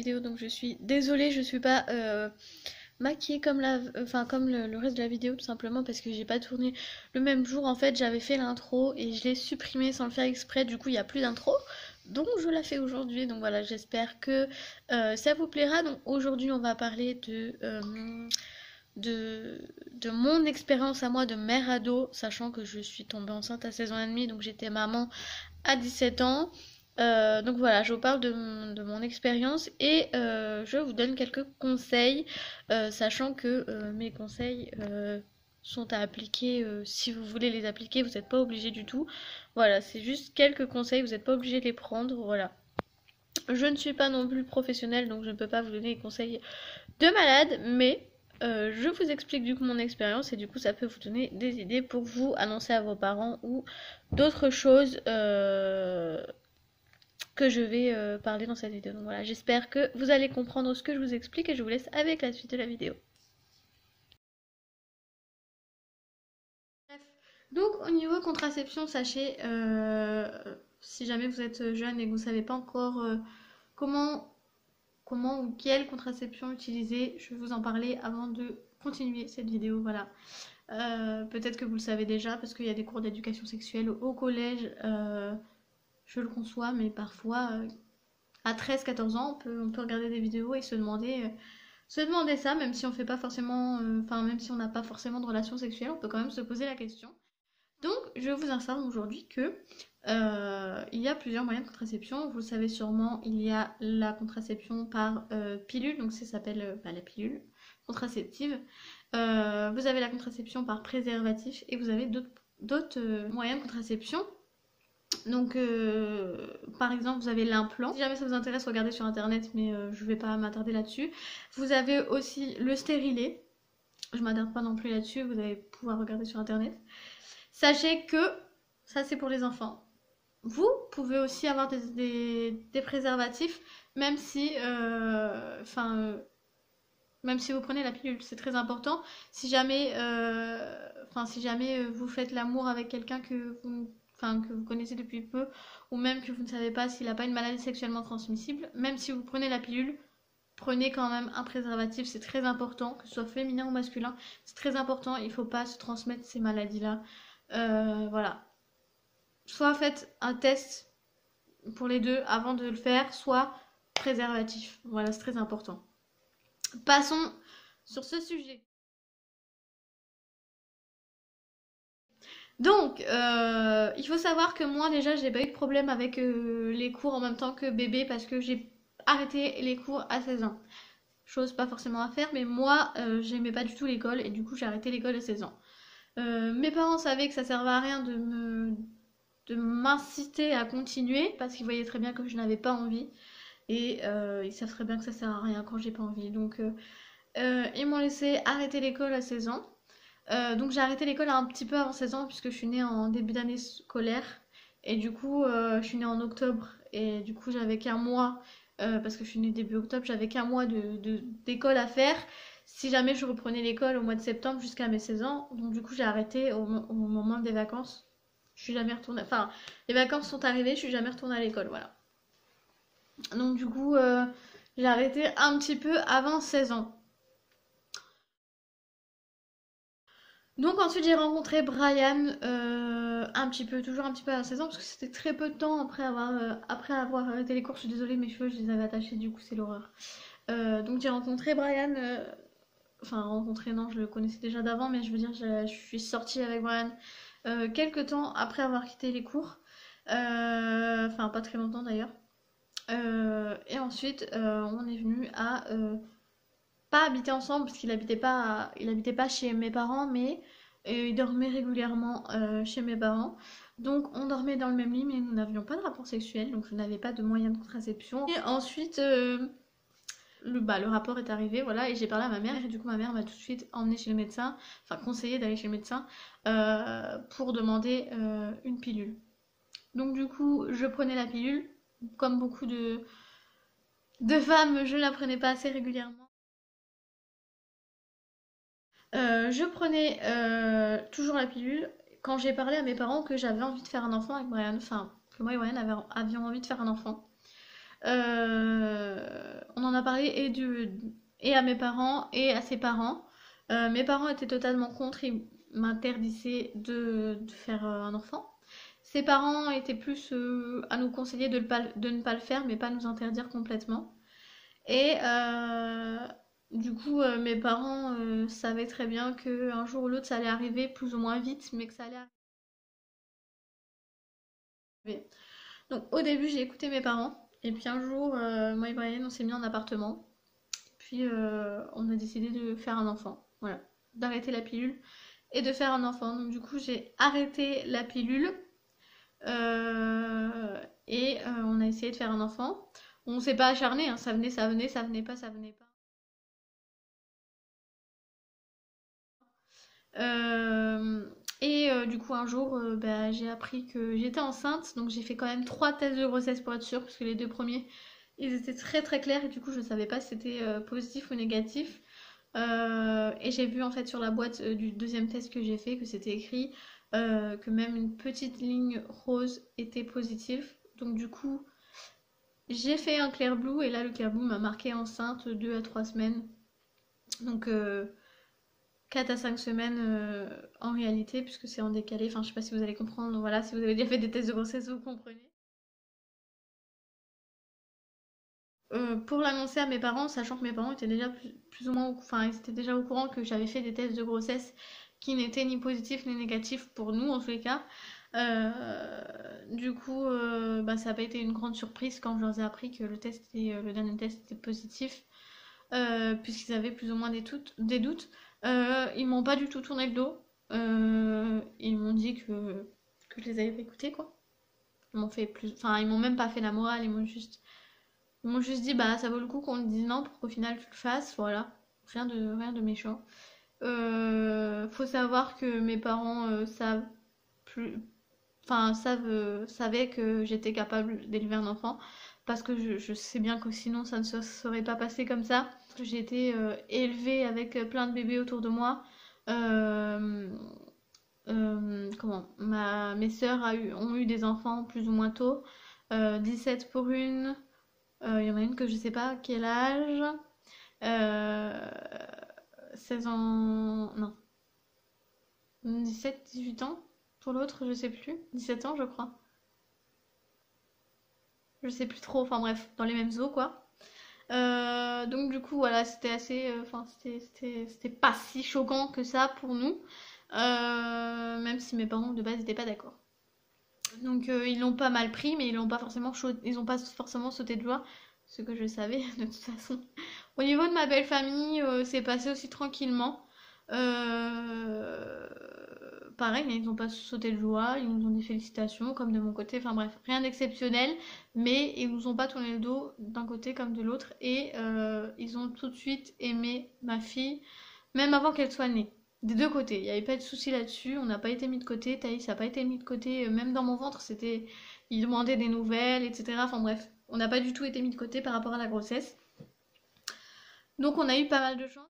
vidéo, donc je suis désolée, je suis pas maquillée comme comme le reste de la vidéo, tout simplement parce que j'ai pas tourné le même jour. En fait, j'avais fait l'intro et je l'ai supprimée sans le faire exprès, du coup il n'y a plus d'intro. Donc je la fais aujourd'hui, donc voilà, j'espère que ça vous plaira. Donc aujourd'hui on va parler de mon expérience à moi de mère ado, sachant que je suis tombée enceinte à 16 ans et demi, donc j'étais maman à 17 ans. Donc voilà, je vous parle de mon expérience et je vous donne quelques conseils, sachant que mes conseils sont à appliquer si vous voulez les appliquer, vous n'êtes pas obligé du tout. Voilà, c'est juste quelques conseils, vous n'êtes pas obligé de les prendre, voilà. Je ne suis pas non plus professionnelle, donc je ne peux pas vous donner des conseils de malade, mais je vous explique du coup mon expérience et du coup ça peut vous donner des idées pour vous annoncer à vos parents ou d'autres choses que je vais parler dans cette vidéo. Donc voilà, j'espère que vous allez comprendre ce que je vous explique et je vous laisse avec la suite de la vidéo. Bref, donc au niveau contraception, sachez, si jamais vous êtes jeune et que vous ne savez pas encore comment, comment ou quelle contraception utiliser, je vais vous en parler avant de continuer cette vidéo, voilà. Peut-être que vous le savez déjà parce qu'il y a des cours d'éducation sexuelle au collège, je le conçois, mais parfois à 13-14 ans, on peut regarder des vidéos et se demander ça, même si on fait pas forcément, enfin même si on n'a pas forcément de relations sexuelles, on peut quand même se poser la question. Donc, je vous informe aujourd'hui que il y a plusieurs moyens de contraception. Vous le savez sûrement, il y a la contraception par pilule, donc ça s'appelle la pilule contraceptive. Vous avez la contraception par préservatif et vous avez d'autres moyens de contraception. Donc, par exemple, vous avez l'implant. Si jamais ça vous intéresse, regardez sur internet, mais je vais pas m'attarder là-dessus. Vous avez aussi le stérilet. Je m'attarde pas non plus là-dessus, vous allez pouvoir regarder sur internet. Sachez que ça, c'est pour les enfants. Vous pouvez aussi avoir des préservatifs, même si, même si vous prenez la pilule, c'est très important. Si jamais, si jamais vous faites l'amour avec quelqu'un que vous connaissez depuis peu, ou même que vous ne savez pas s'il n'a pas une maladie sexuellement transmissible, même si vous prenez la pilule, prenez quand même un préservatif, c'est très important, que ce soit féminin ou masculin, c'est très important, il ne faut pas se transmettre ces maladies-là. Voilà. Soit faites un test pour les deux avant de le faire, soit préservatif. Voilà, c'est très important. Passons sur ce sujet. Donc, il faut savoir que moi déjà, j'ai pas eu de problème avec les cours en même temps que bébé parce que j'ai arrêté les cours à 16 ans. Chose pas forcément à faire, mais moi, j'aimais pas du tout l'école et du coup, j'ai arrêté l'école à 16 ans. Mes parents savaient que ça servait à rien de m'inciter à continuer parce qu'ils voyaient très bien que je n'avais pas envie et ils savent très bien que ça sert à rien quand j'ai pas envie. Donc, ils m'ont laissé arrêter l'école à 16 ans. Donc j'ai arrêté l'école un petit peu avant 16 ans puisque je suis née en début d'année scolaire et du coup je suis née en octobre et du coup j'avais qu'un mois parce que je suis née début octobre, j'avais qu'un mois d'école à faire si jamais je reprenais l'école au mois de septembre jusqu'à mes 16 ans. Donc du coup j'ai arrêté au moment des vacances. Je suis jamais retournée, enfin les vacances sont arrivées, je suis jamais retournée à l'école, voilà. Donc du coup j'ai arrêté un petit peu avant 16 ans. Donc ensuite j'ai rencontré Brian toujours un petit peu à 16 ans parce que c'était très peu de temps après avoir arrêté les cours. Je suis désolée, mes cheveux je les avais attachés, du coup c'est l'horreur. Donc j'ai rencontré Brian, enfin rencontré non, je le connaissais déjà d'avant, mais je veux dire je suis sortie avec Brian quelques temps après avoir quitté les cours. Enfin pas très longtemps d'ailleurs. Et ensuite on est venu à pas habiter ensemble parce il habitait pas chez mes parents, mais il dormait régulièrement chez mes parents. Donc on dormait dans le même lit, mais nous n'avions pas de rapport sexuel, donc je n'avais pas de moyen de contraception. Et ensuite, le rapport est arrivé, voilà, et j'ai parlé à ma mère, et du coup ma mère m'a tout de suite emmenée chez le médecin, enfin conseillé d'aller chez le médecin pour demander une pilule. Donc du coup, je prenais la pilule, comme beaucoup de femmes, je ne la prenais pas assez régulièrement. Je prenais toujours la pilule quand j'ai parlé à mes parents que j'avais envie de faire un enfant avec Brian, enfin que moi et Brian avions envie de faire un enfant. On en a parlé et à mes parents et à ses parents. Mes parents étaient totalement contre, ils m'interdisaient de faire un enfant. Ses parents étaient plus à nous conseiller de ne pas le faire, mais pas nous interdire complètement. Et du coup, mes parents savaient très bien qu'un jour ou l'autre, ça allait arriver plus ou moins vite, mais que ça allait arriver. Donc au début, j'ai écouté mes parents. Et puis un jour, moi et Brian, on s'est mis en appartement. Puis on a décidé de faire un enfant. Voilà, d'arrêter la pilule et de faire un enfant. Donc du coup, j'ai arrêté la pilule et on a essayé de faire un enfant. On s'est pas acharné, hein. Ça venait, ça venait, ça venait pas, ça venait pas. Du coup, un jour, bah, j'ai appris que j'étais enceinte. Donc j'ai fait quand même 3 tests de grossesse pour être sûre, parce que les 2 premiers, ils étaient très très clairs et du coup, je savais pas si c'était positif ou négatif. Et j'ai vu en fait sur la boîte du deuxième test que j'ai fait que c'était écrit que même une petite ligne rose était positive. Donc du coup, j'ai fait un Clear Blue et là le Clear Blue m'a marqué enceinte 2 à 3 semaines. Donc 4 à 5 semaines en réalité puisque c'est en décalé. Enfin je sais pas si vous allez comprendre. Voilà, si vous avez déjà fait des tests de grossesse, vous comprenez. Pour l'annoncer à mes parents, sachant que mes parents étaient déjà plus ou moins, enfin, ils étaient déjà au courant que j'avais fait des tests de grossesse qui n'étaient ni positifs ni négatifs pour nous en tous les cas. Du coup, bah, ça n'a pas été une grande surprise quand je leur ai appris que le dernier test était positif, puisqu'ils avaient plus ou moins des doutes. Ils m'ont pas du tout tourné le dos. Ils m'ont dit que je les avais pas écoutés, quoi. Enfin, ils m'ont même pas fait la morale, ils m'ont juste dit, bah, ça vaut le coup qu'on te dise non pour qu'au final tu le fasses, voilà. Rien de méchant. Faut savoir que mes parents savent plus, enfin, savaient que j'étais capable d'élever un enfant. Parce que je sais bien que sinon ça ne se serait pas passé comme ça. J'ai été élevée avec plein de bébés autour de moi. Euh, mes sœurs ont eu des enfants plus ou moins tôt. 17 pour une, il y en a une que je sais pas quel âge. Euh, 16 ans. Non. 17, 18 ans pour l'autre, je sais plus. 17 ans, je crois. Je sais plus trop. Enfin bref, dans les mêmes eaux, quoi. Donc du coup, voilà, c'était assez. Enfin, c'était pas si choquant que ça pour nous. Même si mes parents de base n'étaient pas d'accord. Donc ils l'ont pas mal pris, mais ils ont pas forcément sauté de joie, ce que je savais de toute façon. Au niveau de ma belle famille, c'est passé aussi tranquillement. Euh, Pareil, ils n'ont pas sauté de joie, ils nous ont dit félicitations, comme de mon côté. Enfin bref, rien d'exceptionnel, mais ils nous ont pas tourné le dos d'un côté comme de l'autre. Et ils ont tout de suite aimé ma fille, même avant qu'elle soit née. Des deux côtés, il n'y avait pas de souci là-dessus, on n'a pas été mis de côté, Thaïs n'a pas été mis de côté, même dans mon ventre, il demandait des nouvelles, etc. Enfin bref, on n'a pas du tout été mis de côté par rapport à la grossesse. Donc on a eu pas mal de chance.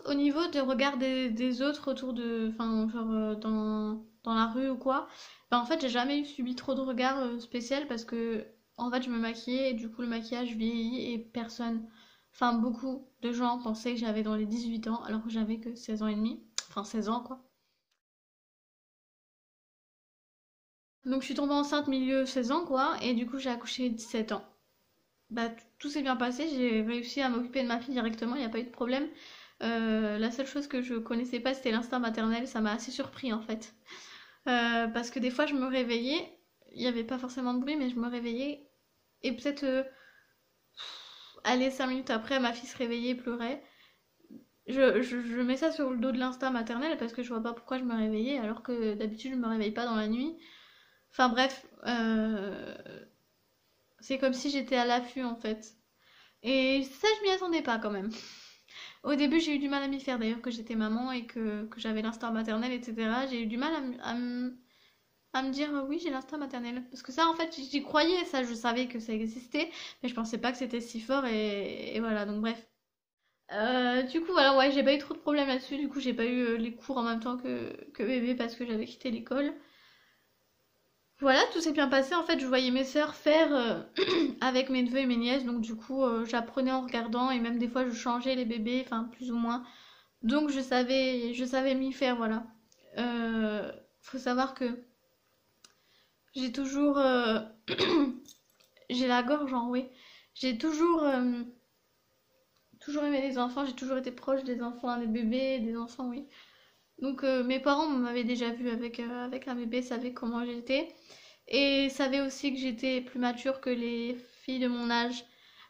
Au niveau du regard des autres autour de, enfin genre dans la rue ou quoi, bah en fait j'ai jamais eu subi trop de regards spécial parce que en fait je me maquillais et du coup le maquillage vieillit et enfin beaucoup de gens pensaient que j'avais dans les 18 ans alors que j'avais que 16 ans et demi, enfin 16 ans quoi. Donc je suis tombée enceinte milieu 16 ans quoi et du coup j'ai accouché 17 ans. Bah tout s'est bien passé, j'ai réussi à m'occuper de ma fille directement, il n'y a pas eu de problème. La seule chose que je connaissais pas, c'était l'instinct maternel. Ça m'a assez surpris en fait. Parce que des fois, je me réveillais, il n'y avait pas forcément de bruit, mais je me réveillais et peut-être, allez, 5 minutes après, ma fille se réveillait et pleurait. Je mets ça sur le dos de l'instinct maternel parce que je vois pas pourquoi je me réveillais alors que d'habitude, je me réveille pas dans la nuit. Enfin bref, c'est comme si j'étais à l'affût en fait. Et ça, je m'y attendais pas quand même. Au début, j'ai eu du mal à m'y faire, d'ailleurs, que j'étais maman et que j'avais l'instinct maternel, etc. J'ai eu du mal à me dire oui, j'ai l'instinct maternel. Parce que ça, en fait, j'y croyais, ça, je savais que ça existait, mais je pensais pas que c'était si fort et voilà, donc bref. Du coup, voilà, ouais, j'ai pas eu trop de problèmes là-dessus. Du coup, j'ai pas eu les cours en même temps que bébé parce que j'avais quitté l'école. Voilà, tout s'est bien passé. En fait, je voyais mes sœurs faire avec mes neveux et mes nièces. Donc, du coup, j'apprenais en regardant. Et même des fois, je changeais les bébés, enfin, plus ou moins. Donc, je savais m'y faire, voilà. Faut savoir que j'ai toujours... j'ai la gorge enrouée. J'ai toujours aimé les enfants. J'ai toujours été proche des enfants, des bébés, des enfants, oui. Donc, mes parents m'avaient déjà vu avec un bébé, savaient comment j'étais. Et savaient aussi que j'étais plus mature que les filles de mon âge.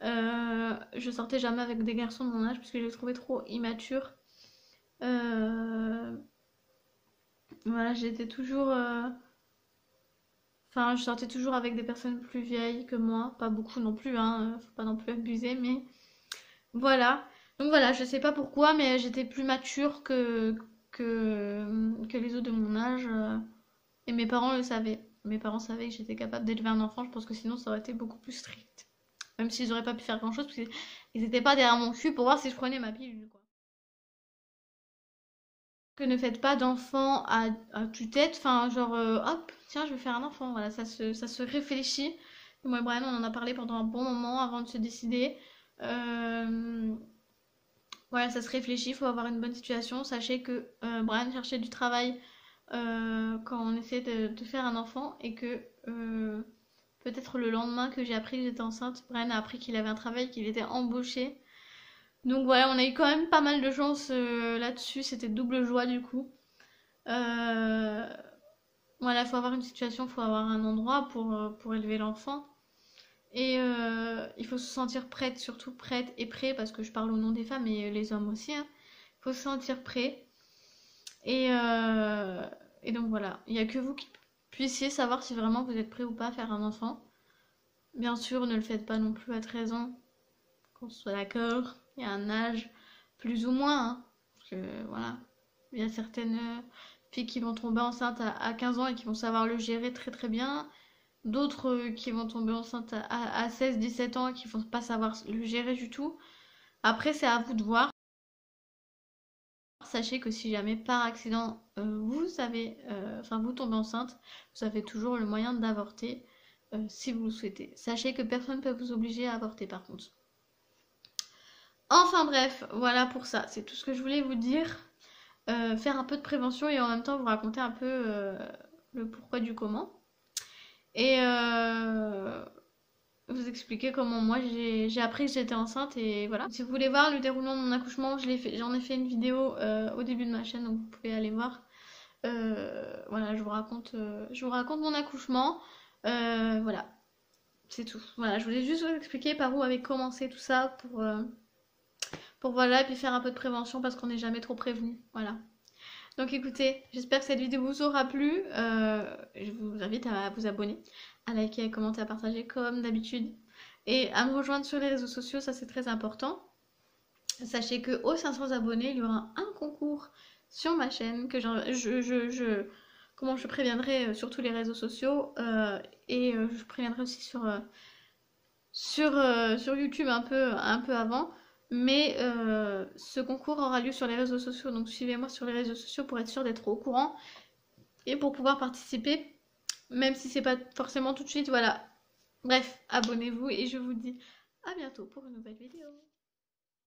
Je sortais jamais avec des garçons de mon âge parce que je les trouvais trop immatures. Euh, voilà, j'étais toujours. Enfin, je sortais toujours avec des personnes plus vieilles que moi. Pas beaucoup non plus, hein. Faut pas non plus abuser, mais voilà. Donc voilà, je sais pas pourquoi, mais j'étais plus mature que les autres de mon âge. Et mes parents le savaient. Mes parents savaient que j'étais capable d'élever un enfant. Je pense que sinon, ça aurait été beaucoup plus strict. Même s'ils n'auraient pas pu faire grand-chose, parce qu'ils n'étaient pas derrière mon cul pour voir si je prenais ma pilule, quoi. Que ne faites pas d'enfant à tue-tête, enfin, genre, hop, tiens, je vais faire un enfant. Voilà, ça se réfléchit. Et moi et Brian, on en a parlé pendant un bon moment avant de se décider. Euh, voilà, ça se réfléchit, il faut avoir une bonne situation. Sachez que Brian cherchait du travail quand on essayait de faire un enfant et que peut-être le lendemain que j'ai appris que j'étais enceinte, Brian a appris qu'il avait un travail, qu'il était embauché. Donc voilà, on a eu quand même pas mal de chance là-dessus, c'était double joie du coup. Euh, voilà, il faut avoir une situation, il faut avoir un endroit pour élever l'enfant. Et il faut se sentir prête, surtout prête et prêt, parce que je parle au nom des femmes et les hommes aussi, hein. Il faut se sentir prêt. Et, euh, et donc voilà, il n'y a que vous qui puissiez savoir si vraiment vous êtes prêt ou pas à faire un enfant. Bien sûr, ne le faites pas non plus à 13 ans, qu'on soit d'accord. Il y a un âge plus ou moins, hein. Parce que, voilà, il y a certaines filles qui vont tomber enceintes à 15 ans et qui vont savoir le gérer très très bien. D'autres qui vont tomber enceintes à 16-17 ans et qui vont pas savoir le gérer du tout. Après, c'est à vous de voir. Sachez que si jamais par accident enfin vous tombez enceinte, vous avez toujours le moyen d'avorter si vous le souhaitez. Sachez que personne ne peut vous obliger à avorter par contre. Enfin bref, voilà pour ça. C'est tout ce que je voulais vous dire. Faire un peu de prévention et en même temps vous raconter un peu le pourquoi du comment. Et vous expliquer comment moi j'ai appris que j'étais enceinte et voilà. Si vous voulez voir le déroulement de mon accouchement, j'en ai fait une vidéo au début de ma chaîne, donc vous pouvez aller voir. Voilà, je vous raconte mon accouchement. Voilà, c'est tout. Voilà, je voulais juste vous expliquer par où avait commencé tout ça pour voilà, et puis faire un peu de prévention parce qu'on n'est jamais trop prévenu. Voilà. Donc écoutez, j'espère que cette vidéo vous aura plu. Je vous invite à vous abonner, à liker, à commenter, à partager comme d'habitude. Et à me rejoindre sur les réseaux sociaux, ça c'est très important. Sachez que aux 500 abonnés, il y aura un concours sur ma chaîne que comment je préviendrai sur tous les réseaux sociaux et je préviendrai aussi sur YouTube un peu avant. Mais ce concours aura lieu sur les réseaux sociaux, donc suivez-moi sur les réseaux sociaux pour être sûr d'être au courant et pour pouvoir participer, même si c'est pas forcément tout de suite. Voilà. Bref, abonnez-vous et je vous dis à bientôt pour une nouvelle vidéo.